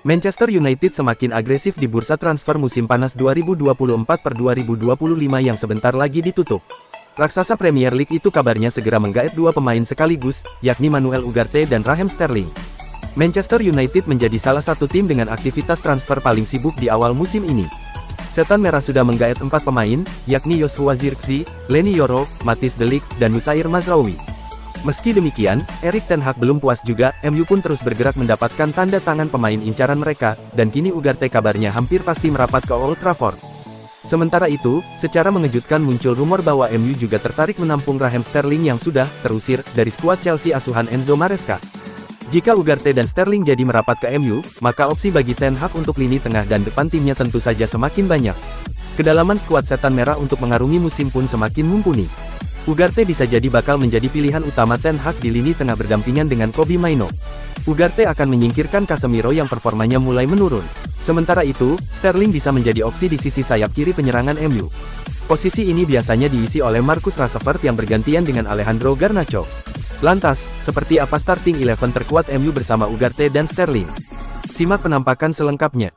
Manchester United semakin agresif di bursa transfer musim panas 2024-2025 yang sebentar lagi ditutup. Raksasa Premier League itu kabarnya segera menggaet dua pemain sekaligus, yakni Manuel Ugarte dan Raheem Sterling. Manchester United menjadi salah satu tim dengan aktivitas transfer paling sibuk di awal musim ini. Setan Merah sudah menggaet 4 pemain, yakni Joshua Zirkzee, Leny Yoro, Matthijs de Ligt, dan Noussair Mazraoui. Meski demikian, Erik ten Hag belum puas juga, MU pun terus bergerak mendapatkan tanda tangan pemain incaran mereka, dan kini Ugarte kabarnya hampir pasti merapat ke Old Trafford. Sementara itu, secara mengejutkan muncul rumor bahwa MU juga tertarik menampung Raheem Sterling yang sudah terusir dari skuad Chelsea asuhan Enzo Maresca. Jika Ugarte dan Sterling jadi merapat ke MU, maka opsi bagi Ten Hag untuk lini tengah dan depan timnya tentu saja semakin banyak. Kedalaman skuad Setan Merah untuk mengarungi musim pun semakin mumpuni. Ugarte bisa jadi bakal menjadi pilihan utama Ten Hag di lini tengah berdampingan dengan Kobbie Mainoo. Ugarte akan menyingkirkan Casemiro yang performanya mulai menurun. Sementara itu, Sterling bisa menjadi opsi di sisi sayap kiri penyerangan MU. Posisi ini biasanya diisi oleh Marcus Rashford yang bergantian dengan Alejandro Garnacho. Lantas, seperti apa starting 11 terkuat MU bersama Ugarte dan Sterling? Simak penampakan selengkapnya.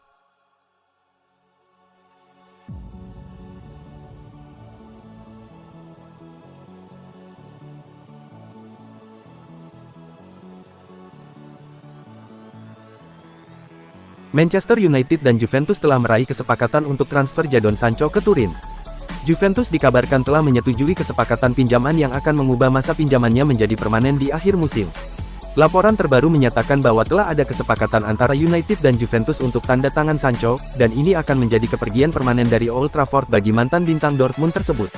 Manchester United dan Juventus telah meraih kesepakatan untuk transfer Jadon Sancho ke Turin. Juventus dikabarkan telah menyetujui kesepakatan pinjaman yang akan mengubah masa pinjamannya menjadi permanen di akhir musim. Laporan terbaru menyatakan bahwa telah ada kesepakatan antara United dan Juventus untuk tanda tangan Sancho, dan ini akan menjadi kepergian permanen dari Old Trafford bagi mantan bintang Dortmund tersebut.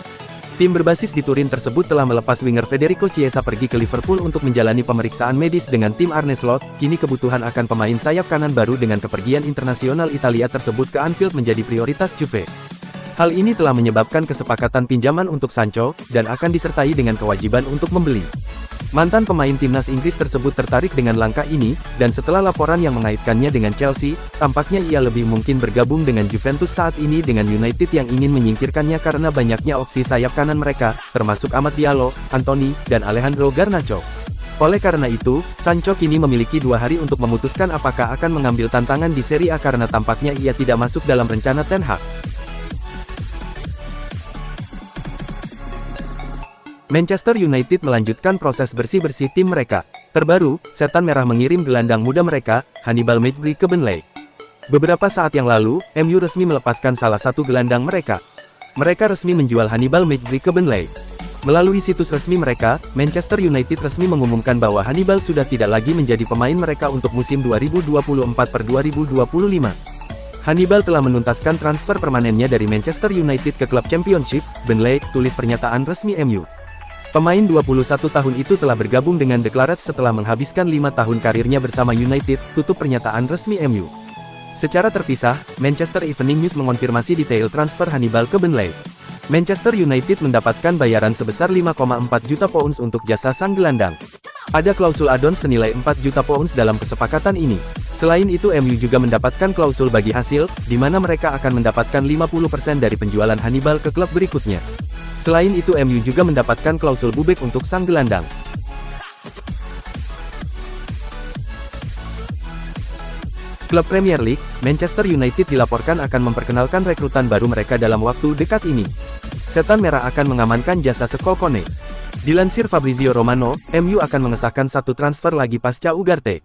Tim berbasis di Turin tersebut telah melepas winger Federico Chiesa pergi ke Liverpool untuk menjalani pemeriksaan medis dengan tim Arne Slot. Kini kebutuhan akan pemain sayap kanan baru dengan kepergian internasional Italia tersebut ke Anfield menjadi prioritas Juve. Hal ini telah menyebabkan kesepakatan pinjaman untuk Sancho, dan akan disertai dengan kewajiban untuk membeli. Mantan pemain timnas Inggris tersebut tertarik dengan langkah ini, dan setelah laporan yang mengaitkannya dengan Chelsea, tampaknya ia lebih mungkin bergabung dengan Juventus saat ini dengan United yang ingin menyingkirkannya karena banyaknya opsi sayap kanan mereka, termasuk Amad Diallo, Anthony, dan Alejandro Garnacho. Oleh karena itu, Sancho kini memiliki 2 hari untuk memutuskan apakah akan mengambil tantangan di Serie A karena tampaknya ia tidak masuk dalam rencana Ten Hag. Manchester United melanjutkan proses bersih-bersih tim mereka. Terbaru, Setan Merah mengirim gelandang muda mereka, Hannibal Mejbri ke Burnley. Beberapa saat yang lalu, MU resmi melepaskan salah satu gelandang mereka. Mereka resmi menjual Hannibal Mejbri ke Burnley. Melalui situs resmi mereka, Manchester United resmi mengumumkan bahwa Hannibal sudah tidak lagi menjadi pemain mereka untuk musim 2024-2025. Hannibal telah menuntaskan transfer permanennya dari Manchester United ke klub Championship, Burnley, tulis pernyataan resmi MU. Pemain 21 tahun itu telah bergabung dengan The Clarets setelah menghabiskan 5 tahun karirnya bersama United, tutup pernyataan resmi MU. Secara terpisah, Manchester Evening News mengonfirmasi detail transfer Hannibal ke Burnley. Manchester United mendapatkan bayaran sebesar 5,4 juta pounds untuk jasa sang gelandang. Ada klausul add-on senilai 4 juta pounds dalam kesepakatan ini. Selain itu MU juga mendapatkan klausul bagi hasil, di mana mereka akan mendapatkan 50% dari penjualan Hannibal ke klub berikutnya. Selain itu MU juga mendapatkan klausul buyback untuk sang gelandang. Klub Premier League, Manchester United dilaporkan akan memperkenalkan rekrutan baru mereka dalam waktu dekat ini. Setan Merah akan mengamankan jasa Scott Kone. Dilansir Fabrizio Romano, MU akan mengesahkan satu transfer lagi pasca Ugarte.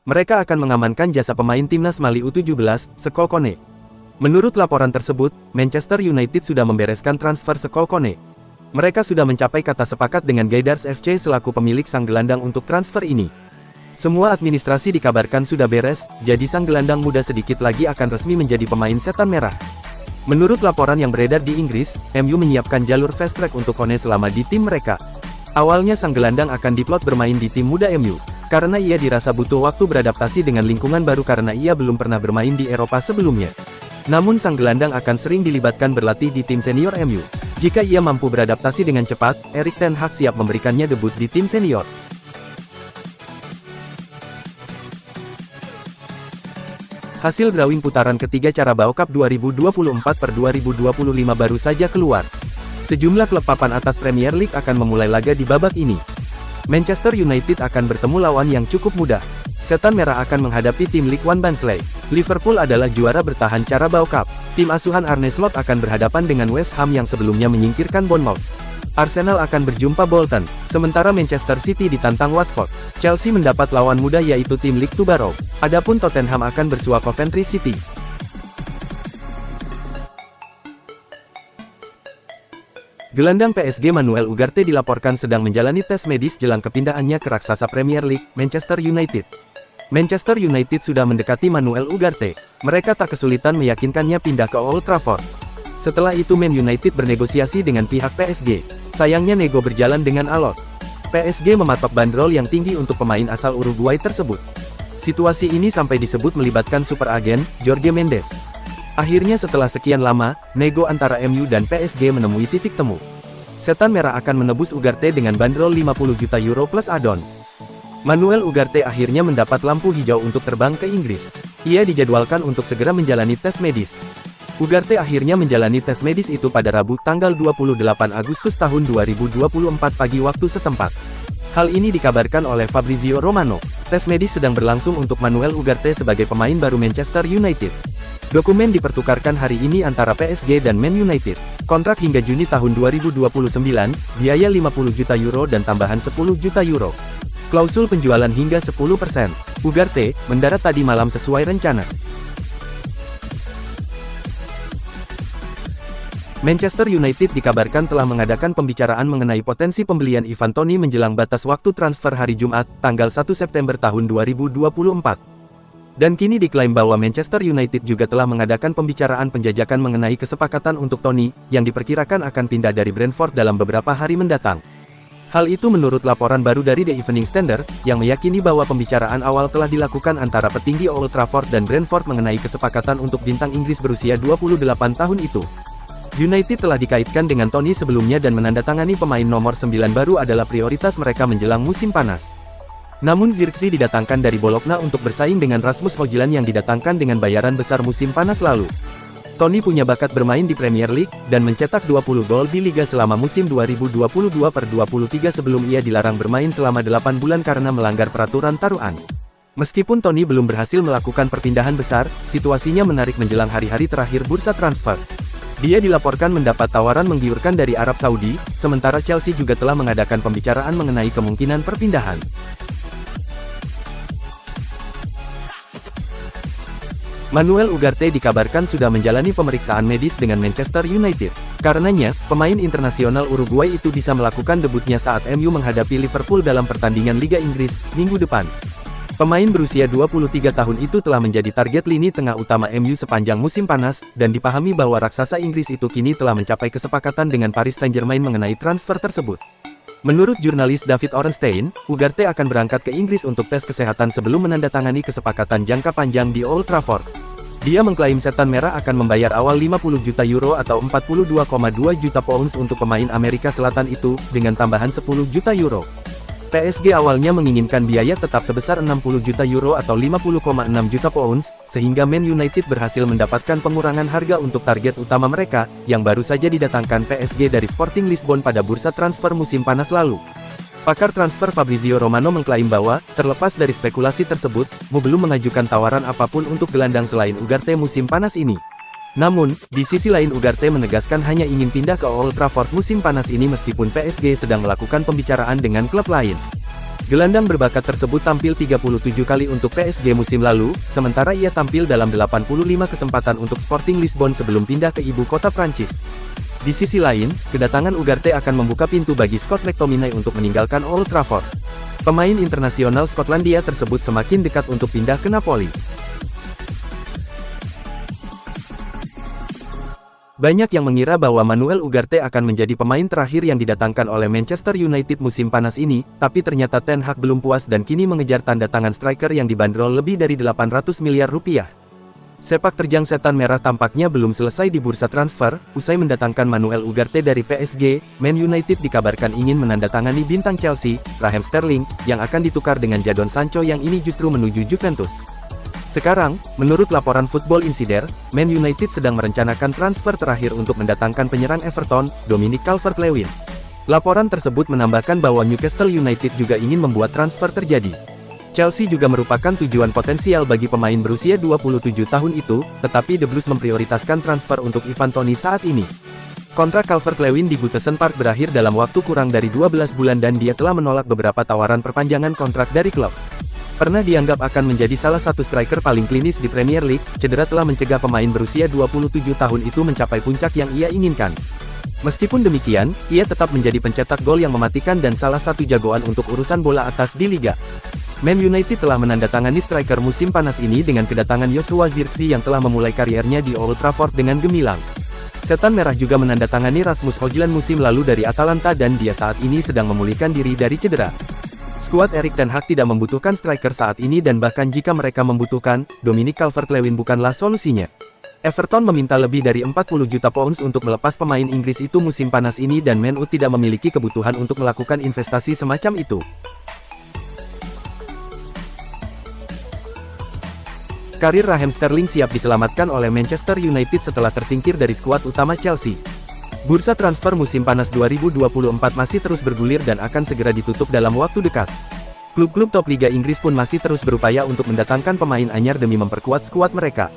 Mereka akan mengamankan jasa pemain timnas Mali U17, Scott Kone. Menurut laporan tersebut, Manchester United sudah membereskan transfer Scott Kone. Mereka sudah mencapai kata sepakat dengan Gaydars FC selaku pemilik sang gelandang untuk transfer ini. Semua administrasi dikabarkan sudah beres, jadi sang gelandang muda sedikit lagi akan resmi menjadi pemain Setan Merah. Menurut laporan yang beredar di Inggris, MU menyiapkan jalur fast track untuk Kone selama di tim mereka. Awalnya sang gelandang akan diplot bermain di tim muda MU, karena ia dirasa butuh waktu beradaptasi dengan lingkungan baru karena ia belum pernah bermain di Eropa sebelumnya. Namun sang gelandang akan sering dilibatkan berlatih di tim senior MU. Jika ia mampu beradaptasi dengan cepat, Erik ten Hag siap memberikannya debut di tim senior. Hasil drawing putaran ketiga Carabao Cup 2024-2025 baru saja keluar. Sejumlah klub papan atas Premier League akan memulai laga di babak ini. Manchester United akan bertemu lawan yang cukup mudah. Setan Merah akan menghadapi tim League One Barnsley. Liverpool adalah juara bertahan Carabao Cup. Tim asuhan Arne Slot akan berhadapan dengan West Ham yang sebelumnya menyingkirkan Bournemouth. Arsenal akan berjumpa Bolton, sementara Manchester City ditantang Watford. Chelsea mendapat lawan mudah yaitu tim League Two Barrow. Adapun Tottenham akan bersua Coventry City. Gelandang PSG Manuel Ugarte dilaporkan sedang menjalani tes medis jelang kepindahannya ke raksasa Premier League, Manchester United. Manchester United sudah mendekati Manuel Ugarte. Mereka tak kesulitan meyakinkannya pindah ke Old Trafford. Setelah itu Man United bernegosiasi dengan pihak PSG. Sayangnya nego berjalan dengan alot. PSG mematok bandrol yang tinggi untuk pemain asal Uruguay tersebut. Situasi ini sampai disebut melibatkan super agen, Jorge Mendes. Akhirnya setelah sekian lama, nego antara MU dan PSG menemui titik temu. Setan Merah akan menebus Ugarte dengan bandrol 50 juta euro plus add-ons. Manuel Ugarte akhirnya mendapat lampu hijau untuk terbang ke Inggris. Ia dijadwalkan untuk segera menjalani tes medis. Ugarte akhirnya menjalani tes medis itu pada Rabu tanggal 28 Agustus tahun 2024 pagi waktu setempat. Hal ini dikabarkan oleh Fabrizio Romano. Tes medis sedang berlangsung untuk Manuel Ugarte sebagai pemain baru Manchester United. Dokumen dipertukarkan hari ini antara PSG dan Man United. Kontrak hingga Juni tahun 2029, biaya 50 juta euro dan tambahan 10 juta euro. Klausul penjualan hingga 10%. Ugarte mendarat tadi malam sesuai rencana. Manchester United dikabarkan telah mengadakan pembicaraan mengenai potensi pembelian Ivan Toney menjelang batas waktu transfer hari Jumat, tanggal 1 September tahun 2024. Dan kini diklaim bahwa Manchester United juga telah mengadakan pembicaraan penjajakan mengenai kesepakatan untuk Toney, yang diperkirakan akan pindah dari Brentford dalam beberapa hari mendatang. Hal itu menurut laporan baru dari The Evening Standard, yang meyakini bahwa pembicaraan awal telah dilakukan antara petinggi Old Trafford dan Brentford mengenai kesepakatan untuk bintang Inggris berusia 28 tahun itu. United telah dikaitkan dengan Toney sebelumnya dan menandatangani pemain nomor 9 baru adalah prioritas mereka menjelang musim panas. Namun Zirkzee didatangkan dari Bologna untuk bersaing dengan Rasmus Højlund yang didatangkan dengan bayaran besar musim panas lalu. Toney punya bakat bermain di Premier League, dan mencetak 20 gol di Liga selama musim 2022-23 sebelum ia dilarang bermain selama 8 bulan karena melanggar peraturan taruhan. Meskipun Toney belum berhasil melakukan perpindahan besar, situasinya menarik menjelang hari-hari terakhir bursa transfer. Dia dilaporkan mendapat tawaran menggiurkan dari Arab Saudi, sementara Chelsea juga telah mengadakan pembicaraan mengenai kemungkinan perpindahan. Manuel Ugarte dikabarkan sudah menjalani pemeriksaan medis dengan Manchester United. Karenanya, pemain internasional Uruguay itu bisa melakukan debutnya saat MU menghadapi Liverpool dalam pertandingan Liga Inggris, minggu depan. Pemain berusia 23 tahun itu telah menjadi target lini tengah utama MU sepanjang musim panas, dan dipahami bahwa raksasa Inggris itu kini telah mencapai kesepakatan dengan Paris Saint-Germain mengenai transfer tersebut. Menurut jurnalis David Ornstein, Ugarte akan berangkat ke Inggris untuk tes kesehatan sebelum menandatangani kesepakatan jangka panjang di Old Trafford. Dia mengklaim Setan Merah akan membayar awal 50 juta euro atau 42,2 juta pounds untuk pemain Amerika Selatan itu, dengan tambahan 10 juta euro. PSG awalnya menginginkan biaya tetap sebesar 60 juta euro atau 50,6 juta pounds, sehingga Man United berhasil mendapatkan pengurangan harga untuk target utama mereka, yang baru saja didatangkan PSG dari Sporting Lisbon pada bursa transfer musim panas lalu. Pakar transfer Fabrizio Romano mengklaim bahwa, terlepas dari spekulasi tersebut, MU belum mengajukan tawaran apapun untuk gelandang selain Ugarte musim panas ini. Namun, di sisi lain Ugarte menegaskan hanya ingin pindah ke Old Trafford musim panas ini meskipun PSG sedang melakukan pembicaraan dengan klub lain. Gelandang berbakat tersebut tampil 37 kali untuk PSG musim lalu, sementara ia tampil dalam 85 kesempatan untuk Sporting Lisbon sebelum pindah ke ibu kota Prancis. Di sisi lain, kedatangan Ugarte akan membuka pintu bagi Scott McTominay untuk meninggalkan Old Trafford. Pemain internasional Skotlandia tersebut semakin dekat untuk pindah ke Napoli. Banyak yang mengira bahwa Manuel Ugarte akan menjadi pemain terakhir yang didatangkan oleh Manchester United musim panas ini, tapi ternyata Ten Hag belum puas dan kini mengejar tanda tangan striker yang dibanderol lebih dari 800 miliar rupiah. Sepak terjang Setan Merah tampaknya belum selesai di bursa transfer. Usai mendatangkan Manuel Ugarte dari PSG, Man United dikabarkan ingin menandatangani bintang Chelsea, Raheem Sterling, yang akan ditukar dengan Jadon Sancho yang ini justru menuju Juventus. Sekarang, menurut laporan Football Insider, Man United sedang merencanakan transfer terakhir untuk mendatangkan penyerang Everton, Dominic Calvert-Lewin. Laporan tersebut menambahkan bahwa Newcastle United juga ingin membuat transfer terjadi. Chelsea juga merupakan tujuan potensial bagi pemain berusia 27 tahun itu, tetapi The Blues memprioritaskan transfer untuk Ivan Toney saat ini. Kontrak Calvert-Lewin di Goodison Park berakhir dalam waktu kurang dari 12 bulan dan dia telah menolak beberapa tawaran perpanjangan kontrak dari klub. Pernah dianggap akan menjadi salah satu striker paling klinis di Premier League, cedera telah mencegah pemain berusia 27 tahun itu mencapai puncak yang ia inginkan. Meskipun demikian, ia tetap menjadi pencetak gol yang mematikan dan salah satu jagoan untuk urusan bola atas di liga. Man United telah menandatangani striker musim panas ini dengan kedatangan Joshua Zirkzee yang telah memulai kariernya di Old Trafford dengan gemilang. Setan Merah juga menandatangani Rasmus Højlund musim lalu dari Atalanta dan dia saat ini sedang memulihkan diri dari cedera. Skuad Erik ten Hag tidak membutuhkan striker saat ini dan bahkan jika mereka membutuhkan, Dominic Calvert-Lewin bukanlah solusinya. Everton meminta lebih dari 40 juta pounds untuk melepas pemain Inggris itu musim panas ini dan Man U tidak memiliki kebutuhan untuk melakukan investasi semacam itu. Karir Raheem Sterling siap diselamatkan oleh Manchester United setelah tersingkir dari skuad utama Chelsea. Bursa transfer musim panas 2024 masih terus bergulir dan akan segera ditutup dalam waktu dekat. Klub-klub top Liga Inggris pun masih terus berupaya untuk mendatangkan pemain anyar demi memperkuat skuad mereka.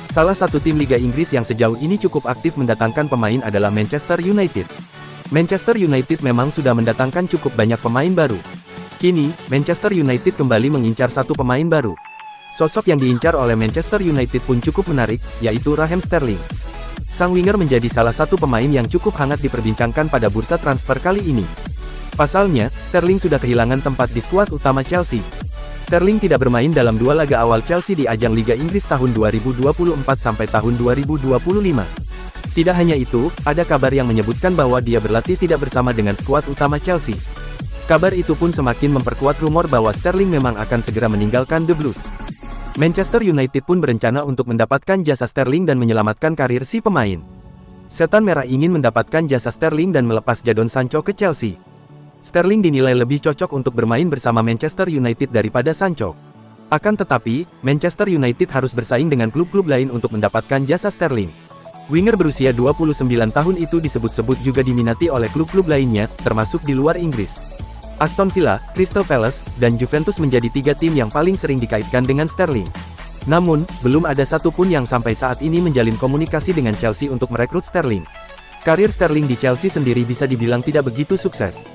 Salah satu tim Liga Inggris yang sejauh ini cukup aktif mendatangkan pemain adalah Manchester United. Manchester United memang sudah mendatangkan cukup banyak pemain baru. Kini, Manchester United kembali mengincar satu pemain baru. Sosok yang diincar oleh Manchester United pun cukup menarik, yaitu Raheem Sterling. Sang winger menjadi salah satu pemain yang cukup hangat diperbincangkan pada bursa transfer kali ini. Pasalnya, Sterling sudah kehilangan tempat di skuad utama Chelsea. Sterling tidak bermain dalam dua laga awal Chelsea di ajang Liga Inggris tahun 2024 sampai tahun 2025. Tidak hanya itu, ada kabar yang menyebutkan bahwa dia berlatih tidak bersama dengan skuad utama Chelsea. Kabar itu pun semakin memperkuat rumor bahwa Sterling memang akan segera meninggalkan The Blues. Manchester United pun berencana untuk mendapatkan jasa Sterling dan menyelamatkan karir si pemain. Setan Merah ingin mendapatkan jasa Sterling dan melepas Jadon Sancho ke Chelsea. Sterling dinilai lebih cocok untuk bermain bersama Manchester United daripada Sancho. Akan tetapi, Manchester United harus bersaing dengan klub-klub lain untuk mendapatkan jasa Sterling. Winger berusia 29 tahun itu disebut-sebut juga diminati oleh klub-klub lainnya, termasuk di luar Inggris. Aston Villa, Crystal Palace, dan Juventus menjadi tiga tim yang paling sering dikaitkan dengan Sterling. Namun, belum ada satupun yang sampai saat ini menjalin komunikasi dengan Chelsea untuk merekrut Sterling. Karir Sterling di Chelsea sendiri bisa dibilang tidak begitu sukses.